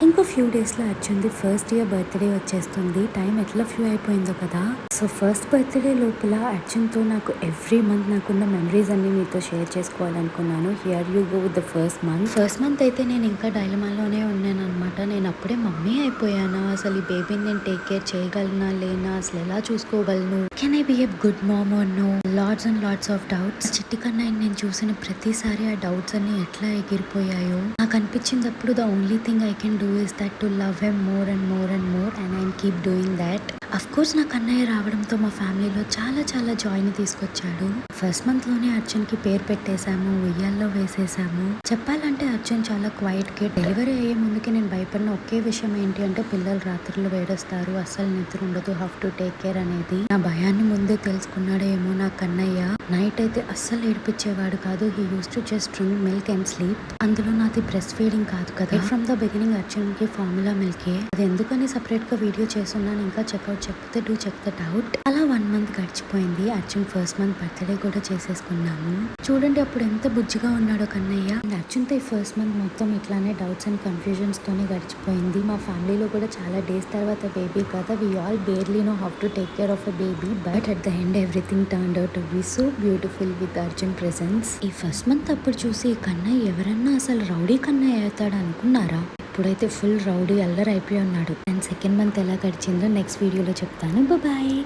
ఇంకో ఫ్యూ డేస్లో అర్జున్ది first year birthday వచ్చేస్తుంది. టైం ఎట్లా ఫ్యూ అయిపోయిందో కదా. సో ఫస్ట్ బర్త్డే లోపల అర్జున్తో నాకు ఎవ్రీ మంత్ నాకున్న మెమరీస్ అన్ని మీతో షేర్ చేసుకోవాలనుకున్నాను. Here you go with the first month అయితే నేను ఇంకా డైలమాలోనే ఉన్నాను అనమాట. నేను అప్పుడే మమ్మీ అయిపోయానా, అసలు ఈ బేబీని నేను టేక్ కేర్ చేయగలనా లేనా, అసలు ఎలా చూసుకోగలను, can I be a good mom or no, lots and lots of doubts. చిట్టి కన్నా నేను చూసిన ప్రతిసారి ఆ డౌట్స్ అన్ని ఎట్లా ఎగిరిపోయాయో నాకు అనిపించింది. అప్పుడు the only thing I can do is that to love him more and more and more, and I keep doing that. Of course నాకు అన్నయ్య రావడంతో మా ఫ్యామిలీలో చాలా చాలా జాయ్ని తీసుకొచ్చాడు. ఫస్ట్ మంత్ లోనే అర్జున్ కి పేరు పెట్టేశాము, ఉయ్యాల్లో వేసేసాము. చెప్పాలంటే అర్జున్ చాలా క్వైట్ కిడ్. డెలివరీ అయ్యే ముందుకి నేను భయపడిన ఒకే విషయం ఏంటి అంటే పిల్లలు రాత్రులు వేడొస్తారు, అస్సలు నిద్ర ఉండదు, హౌ టు టేక్ కేర్ అనేది. నా భయాన్ని ముందే తెలుసుకున్నాడేమో నా కన్నయ్య. నైట్ అయితే అస్సలు ఏడిపించేవాడు కాదు. He use to just drink milk and sleep. అందులో నాది బ్రెస్ట్ ఫీడింగ్ కాదు కదా. ఫ్రమ్ ద బిగినింగ్ అర్జున్ కి ఫార్ములా మిల్కే. అది ఎందుకని సపరేట్ గా వీడియో చేస్తున్నాను, ఇంకా చెక్అవుట్ చెప్తే డూ చెక్ దట్ అవుట్. అలా 1 మంత్ గడిచిపోయింది. అర్జున్ ఫస్ట్ మంత్ బర్త్డే కూడా చేసేసుకున్నాము. చూడండి అప్పుడు ఎంత బుజ్జిగా ఉన్నాడో కన్నయ్య. అర్జున్ తో ఈ ఫస్ట్ మంత్ మొత్తం ఇట్లానే డౌట్స్ అండ్ కన్ఫ్యూజన్స్ తోనే గడిచిపోయింది. మా ఫ్యామిలీలో కూడా చాలా డేస్ తర్వాత బేబీ కదా, we all barely know how to take care of a baby, but at the end everything turned out to be so beautiful with Arjun presence. ఈ ఫస్ట్ మంత్ అప్పుడు చూసి కన్నయ్య ఎవరన్నా అసలు రౌడీ కన్నయ్య అవుతాడు అనుకున్నారా? ఇప్పుడైతే ఫుల్ రౌడీ అల్లరి అయిపోయి ఉన్నాడు. అండ్ సెకండ్ మంత్ ఎలా గడిచిందో నెక్స్ట్ వీడియోలో చెప్తాను. బాయ్.